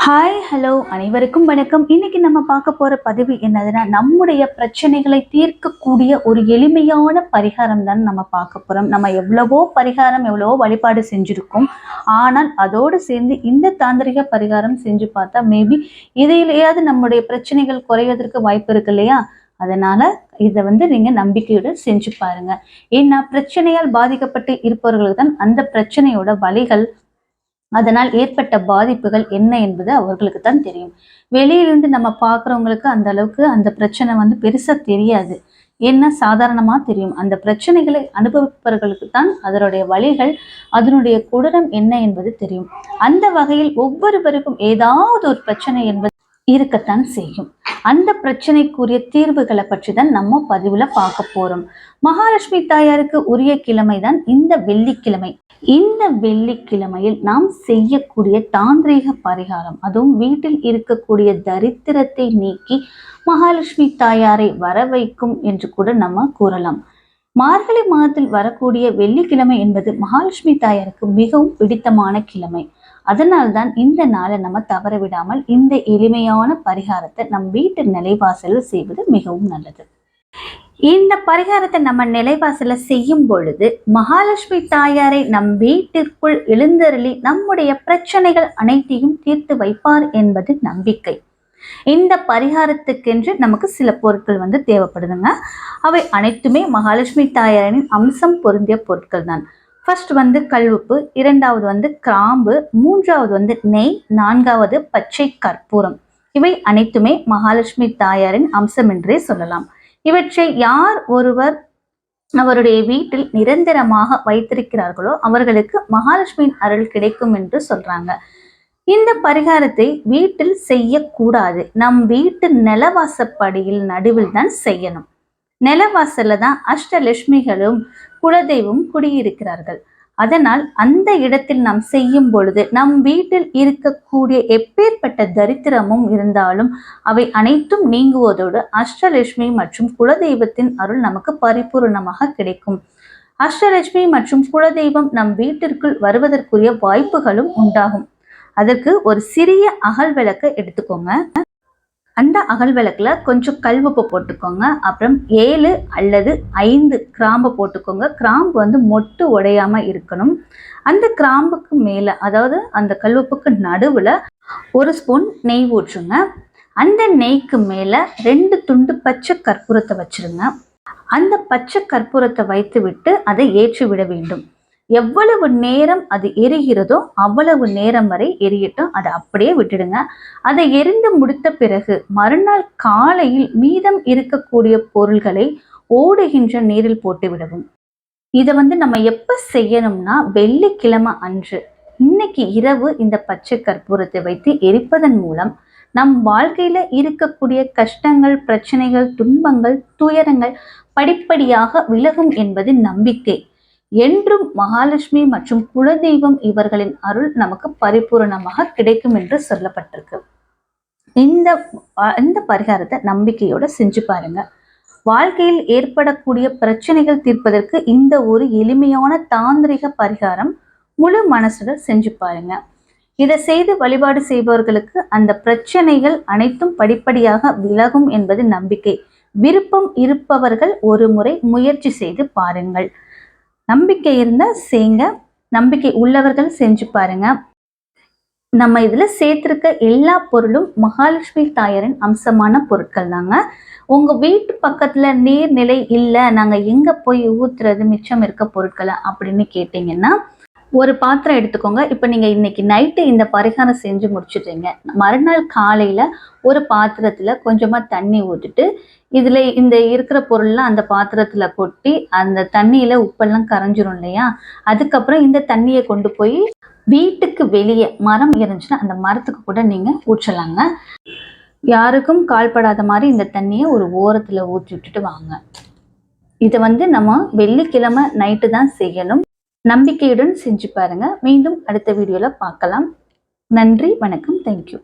Hi hello அனைவருக்கும் வணக்கம். இன்னைக்கு நம்ம பார்க்க போற பதிவு என்னதுன்னா, நம்முடைய பிரச்சனைகளை தீர்க்கக்கூடிய ஒரு எளிமையான பரிகாரம் தான் நம்ம பார்க்க போறோம். நம்ம எவ்வளவோ பரிகாரம் எவ்வளவோ வழிபாடு செஞ்சிருக்கோம். ஆனால் அதோடு சேர்ந்து இந்த தாந்திரிக பரிகாரம் செஞ்சு பார்த்தா மேபி இதிலேயாவது நம்முடைய பிரச்சனைகள் குறைவதற்கு வாய்ப்பு இருக்கு இல்லையா? அதனால இதை நீங்க நம்பிக்கையோட செஞ்சு பாருங்க. ஏன்னா பிரச்சனையால் பாதிக்கப்பட்டு இருப்பவர்களுக்கு தான் அந்த பிரச்சனையோட வலிகள், அதனால் ஏற்பட்ட பாதிப்புகள் என்ன என்பது அவர்களுக்கு தான் தெரியும். வெளியிலிருந்து நம்ம பார்க்குறவங்களுக்கு அந்த அளவுக்கு அந்த பிரச்சனை பெருசா தெரியாது. ஏன்னா சாதாரணமா தெரியும். அந்த பிரச்சனைகளை அனுபவிப்பவர்களுக்கு தான் அதனுடைய வழிகள், அதனுடைய கொடூரம் என்ன என்பது தெரியும். அந்த வகையில் ஒவ்வொருவருக்கும் ஏதாவது ஒரு பிரச்சனை என்பது இருக்கத்தான் செய்யும். அந்த பிரச்சனைக்குரிய தீர்வுகளை பற்றி தான் நம்ம பதிவுல பார்க்க போறோம். மகாலட்சுமி தாயாருக்கு உரிய கிழமை தான் இந்த வெள்ளிக்கிழமை. இந்த வெள்ளிக்கிழமையில் நாம் செய்யக்கூடிய தாந்திரீக பரிகாரம், அதுவும் வீட்டில் இருக்கக்கூடிய தரித்திரத்தை நீக்கி மகாலட்சுமி தாயாரை வர வைக்கும் என்று கூட நம்ம கூறலாம். மார்கழி மாதத்தில் வரக்கூடிய வெள்ளிக்கிழமை என்பது மகாலட்சுமி தாயாருக்கு மிகவும் பிடித்தமான கிழமை. அதனால்தான் இந்த நாளை நம்ம தவற விடாமல் இந்த எளிமையான பரிகாரத்தை நம் வீட்டு நிலைவாசலில் செய்வது மிகவும் நல்லது. இந்த பரிகாரத்தை நம்ம நிலைவாசல செய்யும் பொழுது மகாலட்சுமி தாயாரை நம் வீட்டிற்குள் எழுந்தருளி நம்முடைய பிரச்சனைகள் அனைத்தையும் தீர்த்து வைப்பார் என்பது நம்பிக்கை. இந்த பரிகாரத்துக்கென்று நமக்கு சில பொருட்கள் தேவைப்படுதுங்க. அவை அனைத்துமே மகாலட்சுமி தாயாரின் அம்சம் பொருந்திய பொருட்கள் தான். ஃபர்ஸ்ட் கல்உப்பு, இரண்டாவது கிராம்பு, மூன்றாவது நெய், நான்காவது பச்சை கற்பூரம். இவை அனைத்துமே மகாலட்சுமி தாயாரின் அம்சம் என்றே சொல்லலாம். இவற்றை யார் ஒருவர் அவருடைய வீட்டில் நிரந்தரமாக வைத்திருக்கிறார்களோ அவர்களுக்கு மகாலட்சுமியின் அருள் கிடைக்கும் என்று சொல்றாங்க. இந்த பரிகாரத்தை வீட்டில் செய்யக்கூடாது. நம் வீட்டு நிலவாசப்படியில் நடுவில் தான் செய்யணும். நிலவாசல்ல தான் அஷ்டலட்சுமிகளும் குலதெய்வம் குடியிருக்கிறார்கள். அதனால் அந்த இடத்தில் நாம் செய்யும் பொழுது நம் வீட்டில் இருக்கக்கூடிய எப்பேற்பட்ட தரித்திரமும் இருந்தாலும் அவை அனைத்தும் நீங்குவதோடு அஷ்டலட்சுமி மற்றும் குலதெய்வத்தின் அருள் நமக்கு பரிபூர்ணமாக கிடைக்கும். அஷ்டலட்சுமி மற்றும் குலதெய்வம் நம் வீட்டிற்குள் வருவதற்குரிய வாய்ப்புகளும் உண்டாகும். அதற்கு ஒரு சிறிய அகல் விளக்கு எடுத்துக்கோங்க. அந்த அகல் விளக்குல கொஞ்சம் கல்உப்பு போட்டுக்கோங்க. அப்புறம் 7 அல்லது 5 கிராம்பு போட்டுக்கோங்க. கிராம்பு மொட்டு உடையாம இருக்கணும். அந்த கிராம்புக்கு மேல, அதாவது அந்த கல்உப்புக்கு நடுவுல 1 ஸ்பூன் நெய் ஊற்றுங்க. அந்த நெய்க்கு மேல 2 துண்டு பச்சை கற்பூரத்தை வச்சிருங்க. அந்த பச்சை கற்பூரத்தை வைத்து விட்டு அதை ஏற்றி விட வேண்டும். எவ்வளவு நேரம் அது எரிகிறதோ அவ்வளவு நேரம் வரை எரியட்டும். அதை அப்படியே விட்டுடுங்க. அதை எரிந்து முடித்த பிறகு மறுநாள் காலையில் மீதம் இருக்கக்கூடிய பொருள்களை ஓடுகின்ற நீரில் போட்டு விடவும். இதை நம்ம எப்ப செய்யணும்னா, வெள்ளிக்கிழமை அன்று இன்னைக்கு இரவு இந்த பச்சை கற்பூரத்தை வைத்து எரிப்பதன் மூலம் நம் வாழ்க்கையில இருக்கக்கூடிய கஷ்டங்கள், பிரச்சனைகள், துன்பங்கள், துயரங்கள் படிப்படியாக விலகும் என்பது நம்பிக்கை. என்றும் மகாலட்சுமி மற்றும் குலதெய்வம் இவர்களின் அருள் நமக்கு பரிபூரணமாக கிடைக்கும் என்று சொல்லப்பட்டிருக்கு. இந்த பரிகாரத்தை நம்பிக்கையோட செஞ்சு பாருங்க. வாழ்க்கையில் ஏற்படக்கூடிய பிரச்சனைகள் தீர்ப்பதற்கு இந்த ஒரு எளிமையான தாந்திரிக பரிகாரம் முழு மனசுடன் செஞ்சு பாருங்க. இதை செய்து வழிபாடு செய்பவர்களுக்கு அந்த பிரச்சனைகள் அனைத்தும் படிப்படியாக விலகும் என்பது நம்பிக்கை. விருப்பம் இருப்பவர்கள் ஒரு முறை முயற்சி செய்து பாருங்கள். நம்பிக்கை இருந்தா செய்யுங்க. நம்பிக்கை உள்ளவர்கள் செஞ்சு பாருங்க. நம்ம இதுல சேர்த்திருக்க எல்லா பொருளும் மகாலட்சுமி தாயாரின் அம்சமான பொருட்கள் தாங்க. உங்க வீட்டு பக்கத்துல நீர்நிலை இல்லை, நாங்க எங்க போய் ஊத்துறது மிச்சம் இருக்க பொருட்களை அப்படின்னு கேட்டீங்கன்னா, ஒரு பாத்திரம் எடுத்துக்கோங்க. இப்போ நீங்க இன்னைக்கு நைட்டு இந்த பரிகாரம் செஞ்சு முடிச்சுட்டீங்க. மறுநாள் காலையில ஒரு பாத்திரத்துல கொஞ்சமா தண்ணி ஊற்றிட்டு இதுல இந்த இருக்கிற பொருள்லாம் அந்த பாத்திரத்துல கொட்டி அந்த தண்ணியில உப்பெல்லாம் கரைஞ்சிரும் இல்லையா? அதுக்கப்புறம் இந்த தண்ணியை கொண்டு போய் வீட்டுக்கு வெளியே மரம் இருந்துச்சுன்னா அந்த மரத்துக்கு கூட நீங்க ஊற்றலாங்க. யாருக்கும் கால்படாத மாதிரி இந்த தண்ணியை ஒரு ஓரத்துல ஊற்றி விட்டுட்டு வாங்க. இதை நம்ம வெள்ளிக்கிழமை நைட்டு தான் செய்யணும். நம்பிக்கையுடன் செஞ்சு பாருங்க. மீண்டும் அடுத்த வீடியோல பார்க்கலாம். நன்றி, வணக்கம், தேங்க்யூ.